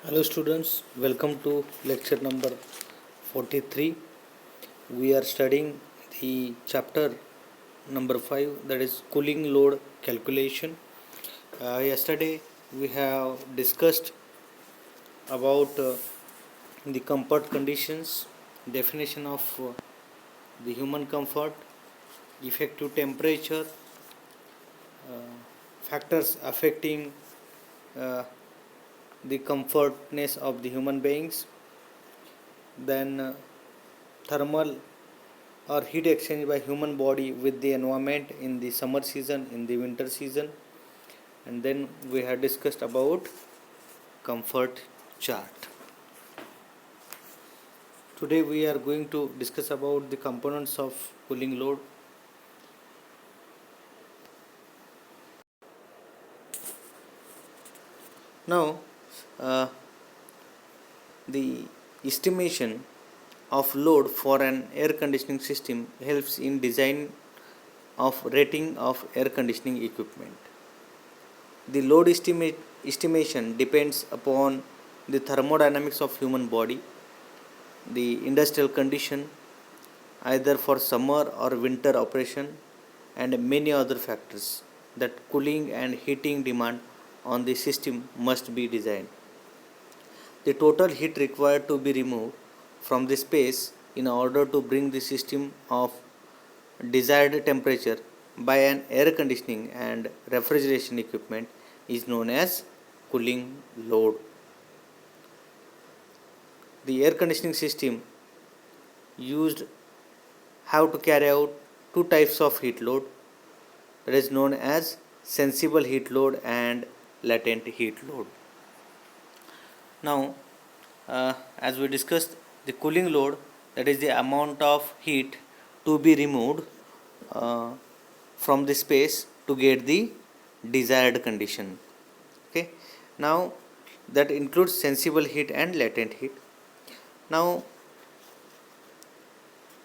Hello students, welcome to lecture number 43. We are studying the chapter number 5, that is cooling load calculation. Yesterday we have discussed about the comfort conditions, definition of the human comfort, effective temperature, factors affecting uh, the comfortness of the human beings, then thermal or heat exchange by human body with the environment in the summer season, in the winter season, and then we have discussed about comfort chart. Today we are going to discuss about the components of cooling load. Now the estimation of load for an air conditioning system helps in design of rating of air conditioning equipment. The load estimation depends upon the thermodynamics of human body, the industrial condition, either for summer or winter operation, and many other factors that cooling and heating demand on the system must be designed. The total heat required to be removed from the space in order to bring the system of desired temperature by an air conditioning and refrigeration equipment is known as cooling load. The air conditioning system used have to carry out two types of heat load, that is known as sensible heat load and latent heat load. Now as we discussed, the cooling load, that is the amount of heat to be removed from the space to get the desired condition. Okay, now that includes sensible heat and latent heat. Now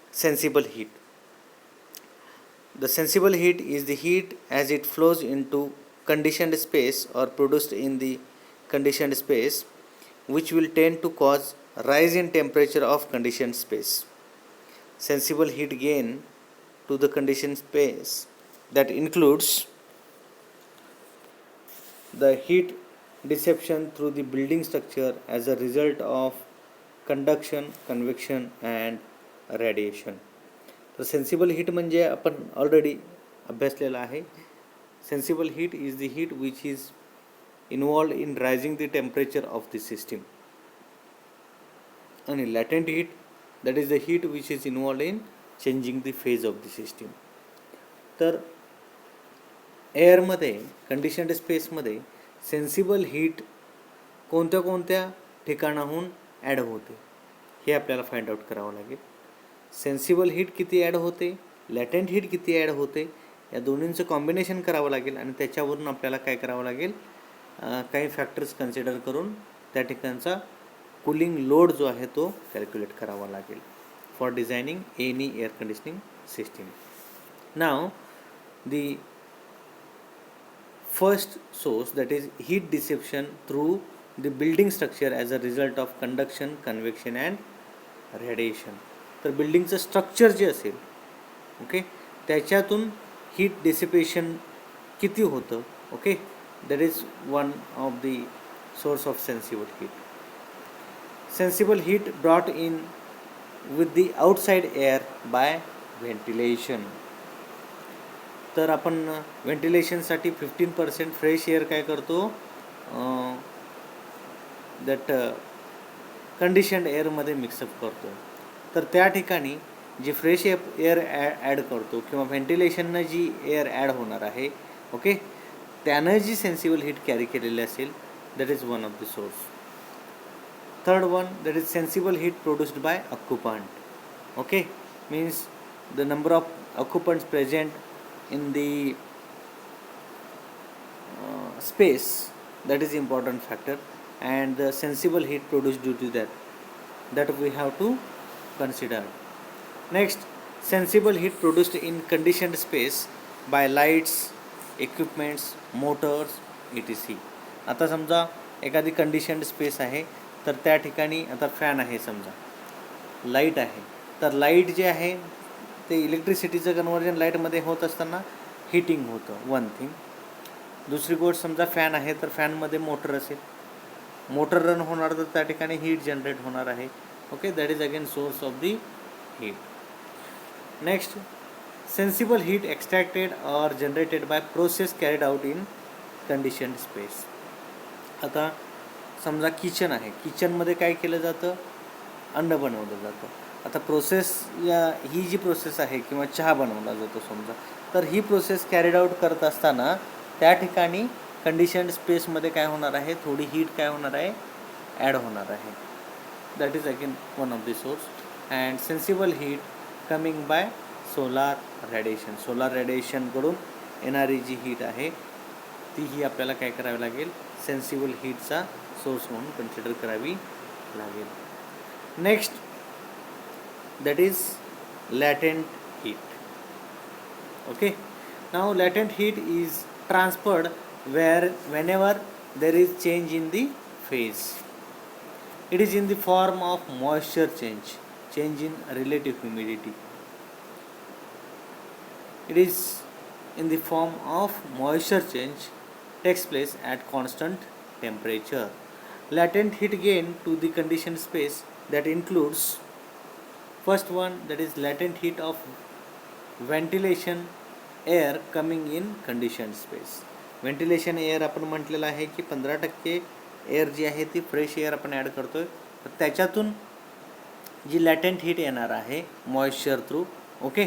sensible heat, the sensible heat is the heat as it flows into conditioned space or produced in the conditioned space, which will tend to cause rise in temperature of conditioned space. Sensible heat gain to the conditioned space, that includes the heat dissipation through the building structure as a result of conduction, convection and radiation. तर sensible heat म्हणजे आपण already अभ्यासलेलं आहे. Sensible heat is the heat which is involved in raising the temperature of the system. आणि latent heat, that is the heat which is involved in changing the phase of the system. तर एअरमध्ये, conditioned स्पेसमध्ये sensible heat कोणत्या कोणत्या ठिकाणाहून add होते हे आपल्याला find out करावं लागेल. सेन्सिबल हीट किती ॲड होते, लॅटेंट हीट किती ॲड होते, या दोन्हींचं कॉम्बिनेशन करावं लागेल आणि त्याच्यावरून आपल्याला काय करावं लागेल, काही फॅक्टर्स कन्सिडर करून त्या ठिकाणचा कूलिंग लोड जो आहे तो कॅल्क्युलेट करावा लागेल for designing any air conditioning system. Now the first source, that is heat dissipation through the building structure as a result of conduction, convection and radiation. तर बिल्डिंगचं structure जे असेल, ओके, त्याच्यातून heat dissipation किती होतं, okay, that is one of the source of sensible heat. Sensible heat brought in with the outside air by ventilation. तर आपण व्हेंटिलेशनसाठी 15% fresh air काय करतो, that conditioned एअरमध्ये mix up करतो. तर त्या ठिकाणी जी फ्रेश एअर ॲड करतो किंवा व्हेंटिलेशननं जी एअर ॲड होणार आहे, ओके, त्यानं जी सेन्सिबल हीट कॅरी केलेली असेल, that is one of the source. Third one, that is sensible heat produced by occupant. Okay, means the number of occupants present in the space, that is important factor, and the sensible heat produced due to that we have to consider. Next, sensible heat produced in conditioned space by lights, equipments, motors, etc. आता समजा एखादी conditioned space आहे, तर त्या ठिकाणी आता fan आहे समजा, लाईट आहे, तर लाईट जे आहे ते इलेक्ट्रिसिटीचं कन्व्हर्जन लाईटमध्ये होत असताना हीटिंग होतं, वन थिंग. दुसरी गोष्ट समजा फॅन आहे, तर फॅनमध्ये मोटर असेल, मोटर रन होणार तर त्या ठिकाणी हीट जनरेट होणार आहे. Okay, that is again source of the heat. Next, sensible heat extracted or generated by process carried out in conditioned space. आता समजा किचन आहे, किचनमध्ये काय केलं जातं, अन्न बनवलं जातं. आता प्रोसेस ही जी प्रोसेस आहे किंवा चहा बनवला जातो समजा, तर ही प्रोसेस कॅरिड आउट करत असताना त्या ठिकाणी कंडिशन्ड स्पेसमध्ये काय होणार आहे, थोडी हीट काय होणार आहे, ॲड होणार आहे. That is again one of the source. And sensible heat coming by solar radiation. Solar रेडिएशनकडून येणारी जी हीट आहे तीही आपल्याला काय करावी लागेल, सेन्सिबल हीटचा सोर्स म्हणून कन्सिडर करावी लागेल. Next, that is latent heat. Okay, now latent heat is transferred whenever there is change in the phase. It is in the form of moisture change in relative humidity. It is in the form of moisture change takes place at constant temperature. Latent heat gain to the conditioned space that includes first one, that is latent heat of ventilation air coming in conditioned space. Ventilation air आपण म्हटलेलं आहे की 15% air जी आहे ती fresh air आपण add करतोय, तर त्याच्यातून जी लॅटेंट हीट येणार आहे मॉइश्चर थ्रू, ओके,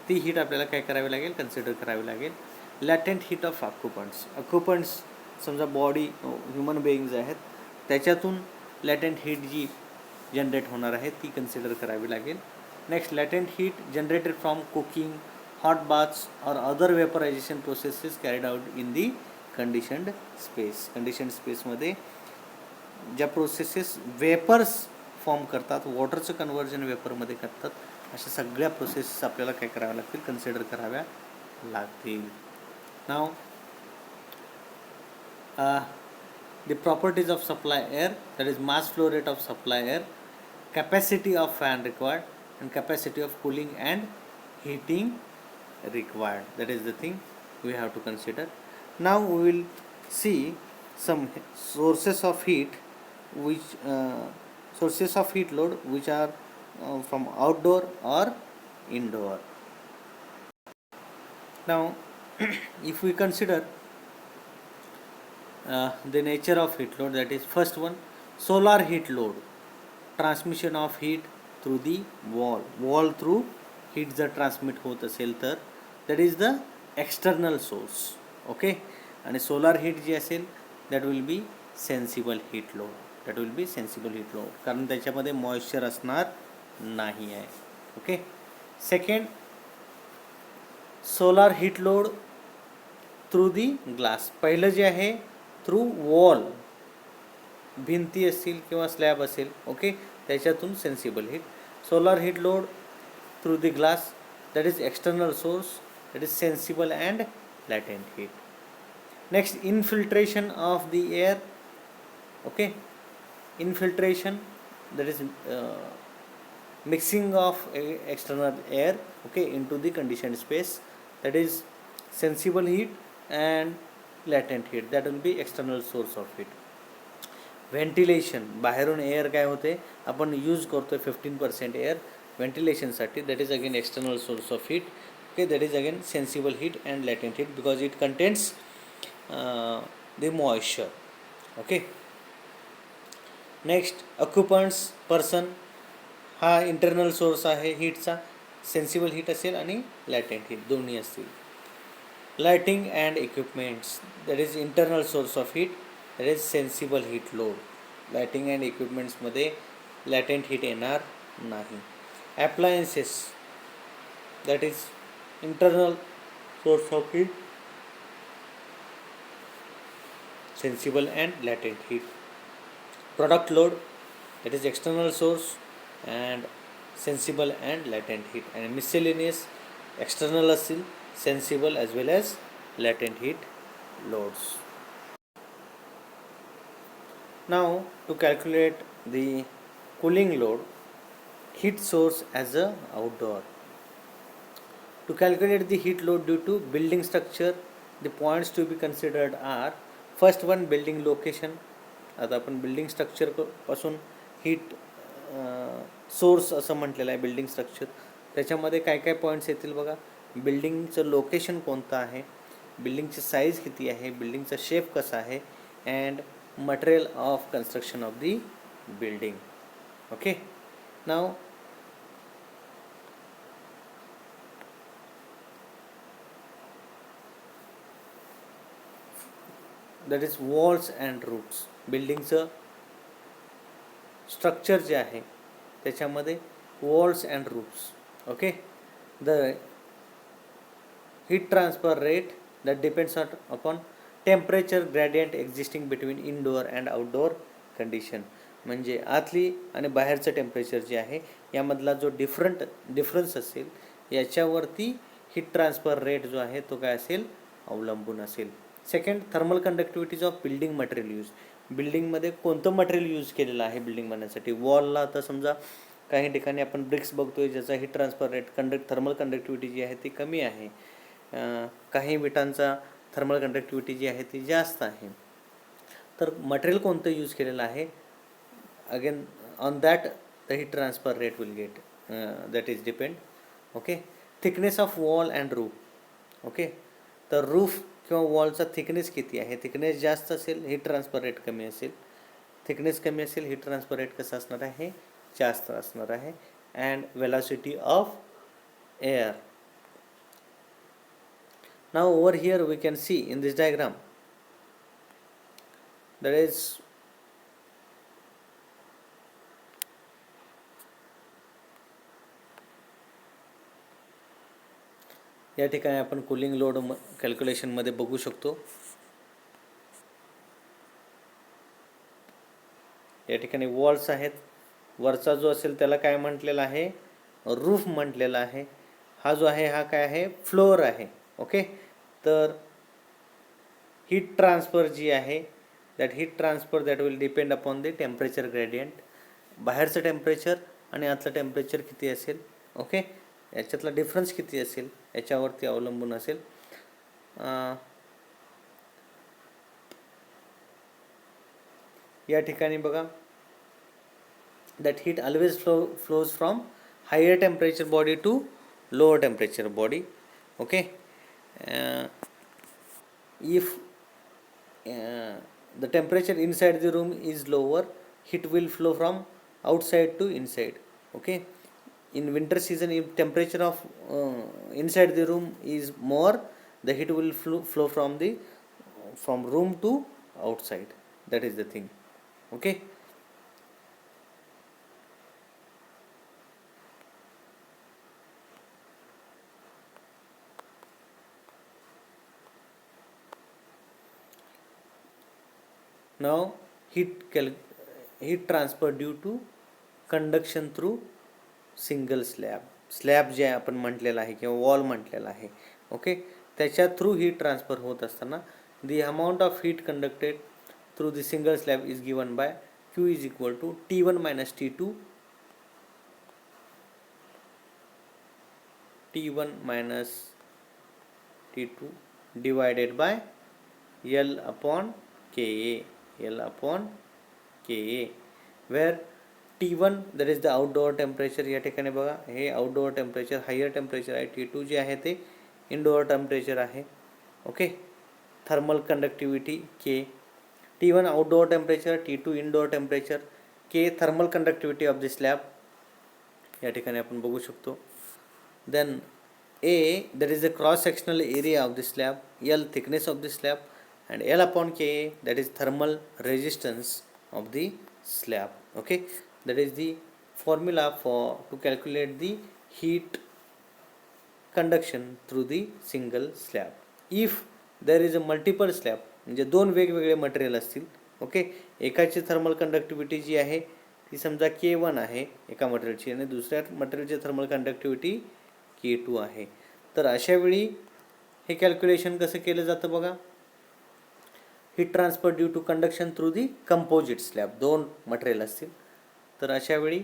ती हीट आपल्याला काय करावी लागेल, कन्सिडर करावी लागेल. लॅटेंट हीट ऑफ ऑक्युपंट्स समजा बॉडी ह्युमन बेईंग्ज आहेत, त्याच्यातून लॅटेंट हीट जी जनरेट होणार आहे ती कन्सिडर करावी लागेल. Next, latent heat generated from cooking, hot baths or other vaporization processes carried out in the conditioned space. Conditioned स्पेसमध्ये ज्या प्रोसेसेस वेपर्स फॉर्म करतात, वॉटरचं कन्व्हर्जन वेपरमध्ये करतात, अशा सगळ्या प्रोसेसेस आपल्याला काय कराव्या लागतील, कन्सिडर कराव्या लागतील. नाव the properties of supply air, that is mass flow rate of supply air, capacity of fan required, and capacity of cooling and heating required. That is the thing we have to consider. Now we will see some sources of heat load which are from outdoor or indoor. Now if we consider the nature of heat load, that is first one, solar heat load, transmission of heat through the wall through heat जर transmit होत असेल तर that is the external source. Okay, आणि solar heat जी असेल that will be sensible heat load, कारण त्याच्यामध्ये moisture असणार नाही आहे. Okay. Second, solar heat load through the glass. पहिलं जे आहे थ्रू वॉल, भिंती असतील किंवा स्लॅब असेल, ओके, त्याच्यातून sensible heat. Solar heat load through the glass, that is external source, that is sensible and latent heat. Next, infiltration of the air. Okay, infiltration that is mixing of external air, okay, into the conditioned space, that is sensible heat and latent heat, that will be external source of heat. Ventilation, बाहेरून air काय होते, आपण use करतोय 15% air व्हेंटिलेशनसाठी, that is again external source of heat. Okay, that is again sensible heat and latent heat because it contains the moisture. Okay. Next, occupants, person, हा internal source आहे हीटचा, sensible heat असेल आणि latent heat दोन्ही असतील. Lighting and equipments, that is internal source of heat, that is sensible heat load. Lighting and इक्विपमेंट्समध्ये latent heat येणार नाही. Appliances, that is internal source of heat, sensible and latent heat. Product load, that is external source and sensible and latent heat. And miscellaneous, external asil, sensible as well as latent heat loads. Now to calculate the cooling load, heat source as a outdoor. To calculate the heat load due to building structure, the points to be considered are first one building location. आता आपण building structure पासून heat source असं म्हटलेलं आहे building structure. त्याच्यामध्ये काय काय points येतील बघा. बिल्डिंगचं लोकेशन कोणतं आहे, बिल्डिंगची साईज किती आहे, बिल्डिंगचा शेप कसा आहे, and material of construction of the building. Okay, नाव that is walls and roofs. बिल्डिंगचं स्ट्रक्चर जे आहे त्याच्यामध्ये walls and roofs. Okay, the heat transfer rate that depends upon temperature gradient existing between indoor and outdoor condition. म्हणजे आतली आणि बाहेरचं temperature जे आहे यामधला जो डिफरन्स असेल याच्यावरती हीट ट्रान्सफर रेट जो आहे तो काय असेल, अवलंबून असेल. Second, thermal conductivities of building material use. बिल्डिंगमध्ये कोणतं मटेरियल यूज केलेलं आहे बिल्डिंग बनवण्यासाठी. वॉलला आता समजा काही ठिकाणी आपण ब्रिक्स बघतोय ज्याचा heat transfer rate thermal conductivity जी आहे ती कमी आहे. काही विटांचा थर्मल कंडक्टिव्हिटी जी आहे ती जास्त आहे. तर मटेरियल कोणतं यूज केलेलं आहे, again on that the heat transfer rate will get, that is depend. Okay, thickness of wall and roof. Okay, तर रूफ किंवा वॉलचा थिकनेस किती आहे, थिकनेस जास्त असेल हीट ट्रान्सफर रेट कमी असेल, थिकनेस कमी असेल हीट ट्रान्सफर रेट कसं असणार आहे, जास्त असणार आहे. And velocity of air. Now over here we can see in this diagram there is या ठिकाणी आपण कूलिंग लोड कॅल्क्युलेशन मध्ये बघू शकतो. या ठिकाणी वॉल्स आहेत, वरचा जो असेल त्याला काय म्हटलेलं आहे, रूफ म्हटलेला आहे. हा जो आहे हा काय आहे, फ्लोअर आहे. ओके, तर हीट ट्रान्सफर जी आहे that heat transfer that will depend upon the temperature gradient. बाहेरचं टेम्परेचर आणि आतलं टेम्परेचर किती असेल, ओके, याच्यातला डिफरन्स किती असेल याच्यावरती अवलंबून असेल. या ठिकाणी बघा that heat always flows from higher temperature body to lower temperature body. Okay, if the temperature inside the room is lower, heat will flow from outside to inside. Okay, in winter season if temperature of inside the room is more, the heat will flow from room to outside. That is the thing. Okay, now heat transfer due to conduction through single slab जे आपण म्हटलेलं आहे किंवा wall म्हटलेलं आहे. Okay, त्याच्या through heat transfer होत असताना the amount of heat conducted through the single slab is given by Q is equal to T1 minus T2 minus T2 divided by L upon KA, where T1 that is the outdoor temperature. या ठिकाणी बघा हे outdoor temperature higher temperature आहे. T2 जे आहे ते indoor temperature आहे. Okay, thermal conductivity K. T1 outdoor temperature, T2 indoor temperature, K thermal conductivity of the slab या ठिकाणी आपण बघू शकतो. Then A that is the cross sectional area of the slab, L thickness of the slab, and L upon Ka that is thermal resistance of the slab. Okay, that is the formula to calculate the heat conduction through the single slab. If there is a multiple slab म्हणजे दोन वेगवेगळे material असतील, okay, एकाची thermal conductivity जी आहे ती समजा K1 आहे एका मटेरियलची आणि दुसऱ्या मटेरियलची थर्मल कंडक्टिव्हिटी K2 आहे. तर अशा वेळी हे कॅल्क्युलेशन कसं केलं जातं बघा. Heat transfer due to conduction through the composite slab, दोन मटेरियल असतील तर अशा वेळी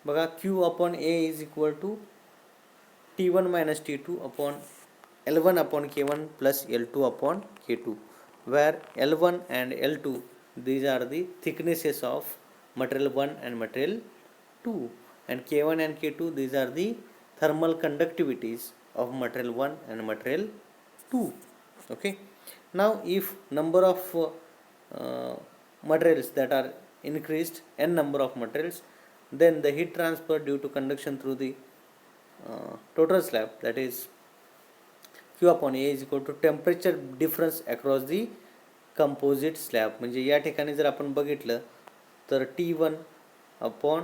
बघा Q upon A is equal to T1 minus T2 upon L1 upon K1 plus L2 upon K2, where L1 and L2 these are the thicknesses of material 1 and material 2, and K1 and K2 these are the thermal conductivities of material 1 and material 2. Okay, now if number of materials that are increased, n number of materials, then the heat transfer due to conduction through the total slab, that is Q upon A is equal to temperature difference across the composite slab. म्हणजे या ठिकाणी जर आपण बघितलं तर T1 upon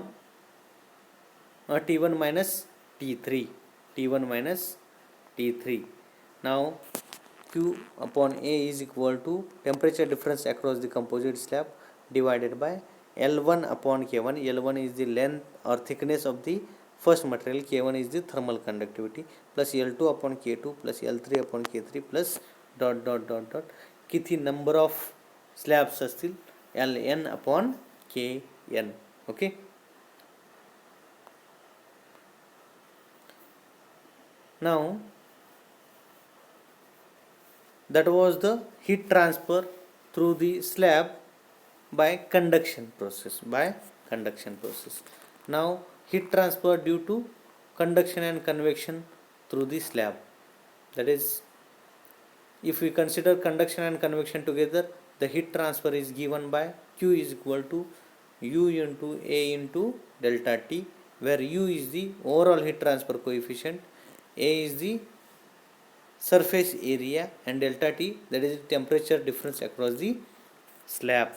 T1 minus T3, T1 minus T3. Now Q upon A is equal to temperature difference across the composite slab divided by L1 upon K1. L1 is the length or thickness of the first material, K1 is the thermal conductivity, plus L2 upon K2 plus L3 upon K3 plus dot dot dot dot. किती number of slabs असतील, Ln upon Kn. Okay, now that was the heat transfer through the slab by conduction process, Now heat transfer due to conduction and convection through the slab, that is if we consider conduction and convection together, the heat transfer is given by Q is equal to U into A into delta T, where U is the overall heat transfer coefficient, A is the surface area, and delta T, that is the temperature difference across the slab.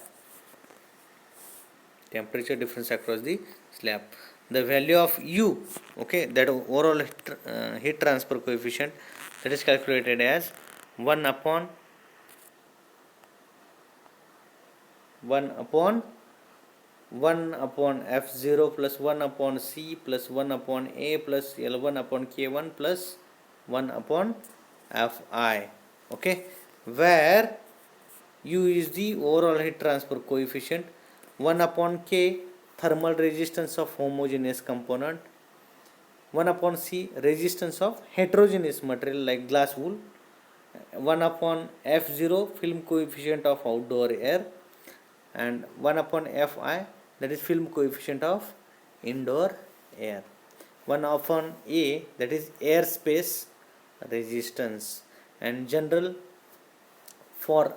The value of U, okay, that overall heat transfer coefficient, that is calculated as 1 upon F0 plus 1 upon C plus 1 upon A plus L1 upon K1 plus 1 upon Fi. Okay, where U is the overall heat transfer coefficient, 1 upon K thermal resistance of homogeneous component, 1 upon C resistance of heterogeneous material like glass wool, 1 upon F0 film coefficient of outdoor air, and 1 upon Fi, that is film coefficient of indoor air. 1 upon A, that is air space resistance. And general for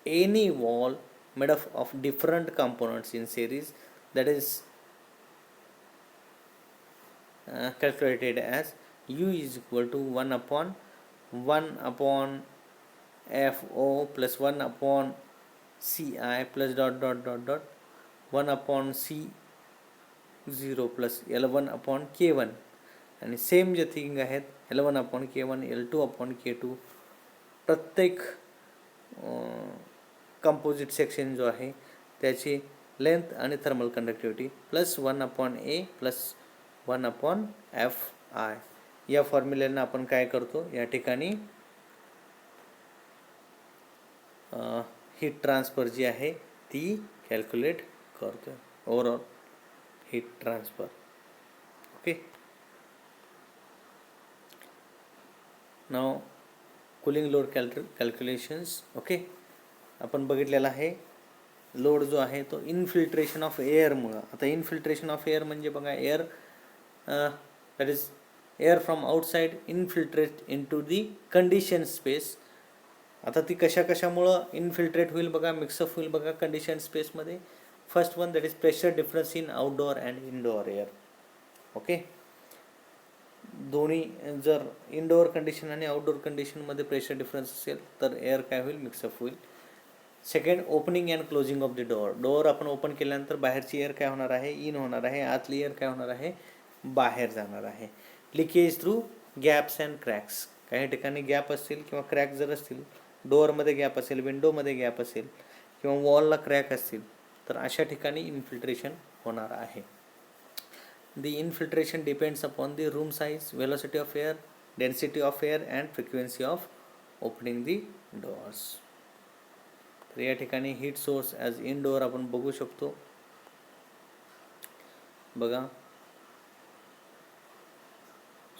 any wall made up of different components in series, that is calculated as U is equal to 1 upon Fo plus 1 upon Ci plus dot dot dot dot 1 upon C0 plus L1 upon K1, आणि same जे thing आहेत L1 upon K1, L2 upon K2, प्रत्येक composite section जो आहे त्याची length आणि thermal conductivity plus 1 upon ए plus 1 upon Fi. या फॉर्म्युल्यानं आपण काय करतो, या ठिकाणी हीट ट्रान्सफर जी आहे ती कॅल्क्युलेट करतो, ओव्हरऑल हीट ट्रान्सफर. ओके, नाव कूलिंग लोड कॅल्क्युलेशन्स. ओके, आपण बघितलेला आहे लोड जो आहे तो इनफिल्ट्रेशन ऑफ एअरमुळं. आता इनफिल्ट्रेशन ऑफ एअर म्हणजे बघा air that is air from outside infiltrate into the condition space. आता ती कशामुळं इनफिल्ट्रेट होईल बघा, मिक्सअप होईल बघा कंडिशन स्पेसमध्ये. First one that is pressure difference in outdoor and indoor air. Okay, दोन्ही जर इनडोअर कंडिशन आणि आउटडोअर कंडिशनमध्ये प्रेशर डिफरन्स असेल तर एअर काय होईल, मिक्सअप होईल. Second, opening and closing of the door आपण ओपन केल्यानंतर बाहेरची एअर काय होणार आहे, इन होणार आहे, आतली एअर काय होणार आहे, बाहेर जाणार आहे. Leakage through gaps and cracks, काही ठिकाणी गॅप असतील किंवा क्रॅक जर असतील, डोअरमध्ये गॅप असेल, विंडोमध्ये गॅप असेल किंवा वॉलला क्रॅक असतील तर अशा ठिकाणी इन्फिल्ट्रेशन होणार आहे. The infiltration depends upon the room size, velocity of air, density of air and frequency of opening the doors. तर या ठिकाणी हीट सोर्स ॲज इनडोअर आपण बघू शकतो. बघा,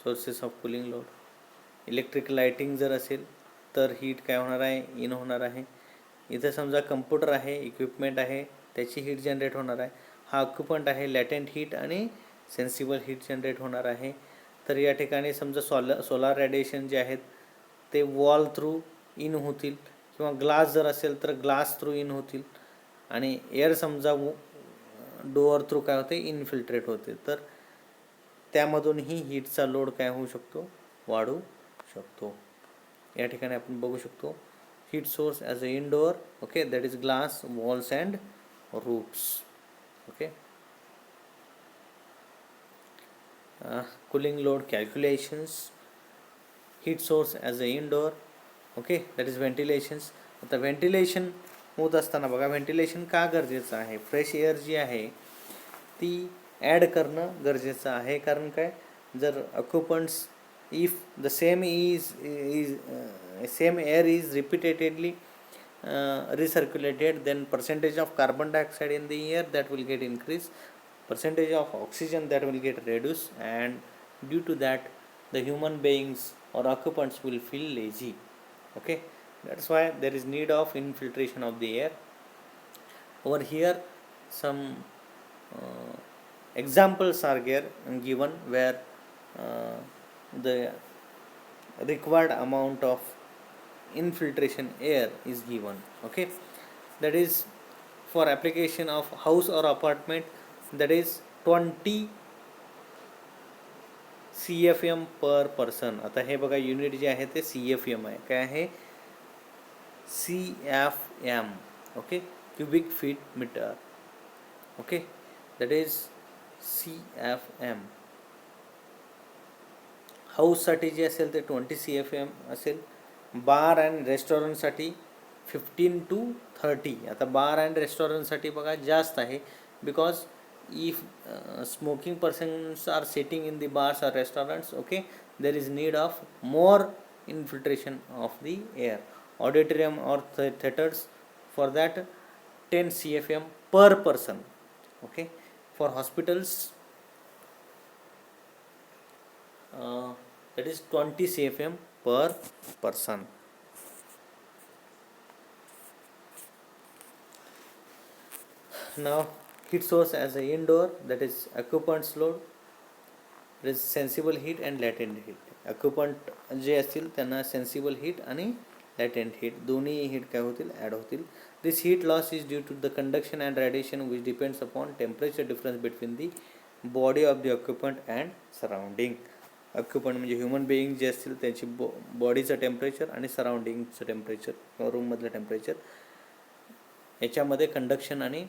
sources of cooling load. Electric lighting जर असेल तर हीट काय होणार आहे, इन होणार आहे. इथं समजा कम्प्युटर आहे, इक्विपमेंट आहे, त्याची हीट जनरेट होणार आहे. हा ऑक्युपंट आहे, लॅटेंट हीट आणि सेन्सिबल हीट जनरेट होणार आहे. तर या ठिकाणी समजा सोलार रेडिएशन जे आहेत ते वॉल थ्रू इन होतील, किंवा ग्लास जर असेल तर ग्लास थ्रू इन होतील, आणि एअर समजा डोअर थ्रू काय होते, इनफिल्ट्रेट होते. तर त्यामधूनही हीटचा लोड काय होऊ शकतो, वाढू शकतो. या ठिकाणी आपण बघू शकतो heat source as a indoor. Okay, that is glass, walls and roofs. Okay, cooling load calculations. Heat source as a indoor. Okay, that is ventilations. आता व्हेंटिलेशन होत असताना बघा, व्हेंटिलेशन का गरजेचं आहे, फ्रेश एअर जी आहे ती ॲड करणं गरजेचं आहे. कारण काय, जर occupants if the same same air is repeatedly recirculated, then percentage of carbon dioxide in the air that will get increased, percentage of oxygen that will get reduced, and due to that the human beings or occupants will feel lazy. Okay, that's why there is need of infiltration of the air. Over here some examples are given where the required amount of infiltration air is given. Okay, that is for application of house or apartment, that is 20 CFM per person. आता हे बघा, unit जे आहे ते CFM आहे. काय आहे, CFM. Okay, cubic feet metre. Okay, that is CFM. हाऊससाठी जे असेल ते 20 CFM असेल. बार अँड रेस्टॉरंटसाठी 15 to 30. आता बार अँड रेस्टॉरंटसाठी बघा जास्त आहे, because if smoking persons are sitting in the bars or restaurants. Okay, there is need of more infiltration of the air. Auditorium or theatres, for that 10 CFM per person. Okay, for hospitals that is 20 CFM per person. Now heat source as a indoor, that is occupants load. There is sensible heat and latent heat. Occupant जे असतील त्यांना sensible heat आणि latent heat दोन्ही heat काय होतील, add होतील. This heat loss is due to the conduction and radiation which depends upon temperature difference between the body of the occupant and surrounding. Occupant म्हणजे human being जे असतील त्यांची बॉडीचं temperature आणि सराउंडिंगचं temperature किंवा रूममधलं टेम्परेचर, याच्यामध्ये कंडक्शन आणि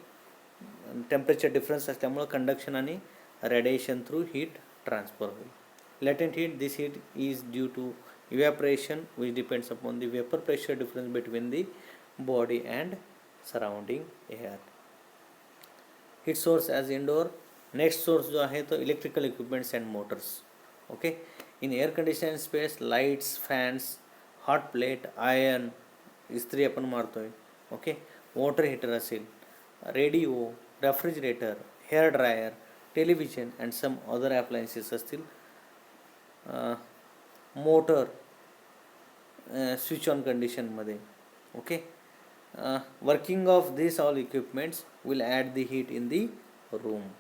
टेम्परेचर डिफरन्स असल्यामुळं कंडक्शन आणि रेडिएशन थ्रू हीट ट्रान्सफर होईल. Latent heat, this heat is due to evaporation which depends upon the vapour pressure difference between the body and surrounding air. Heat source as indoor. Next source जो आहे तो electrical equipments and motors. Okay, in air condition space, lights, fans, hot plate, iron, इस्त्री आपण मारतोय. Okay, water heater असेल, radio, refrigerator, hair dryer, television and some other appliances असतील. Motor switch on कंडिशनमध्ये. Okay, working of this all equipments will add the heat in the room.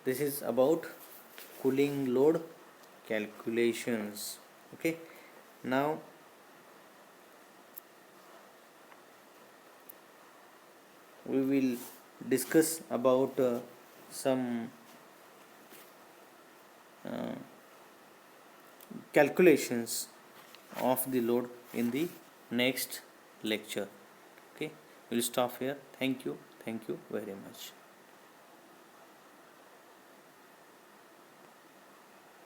This is about cooling load calculations. Okay, now we will discuss about some calculations of the load in the next lecture. Okay, we'll stop here. Thank you very much.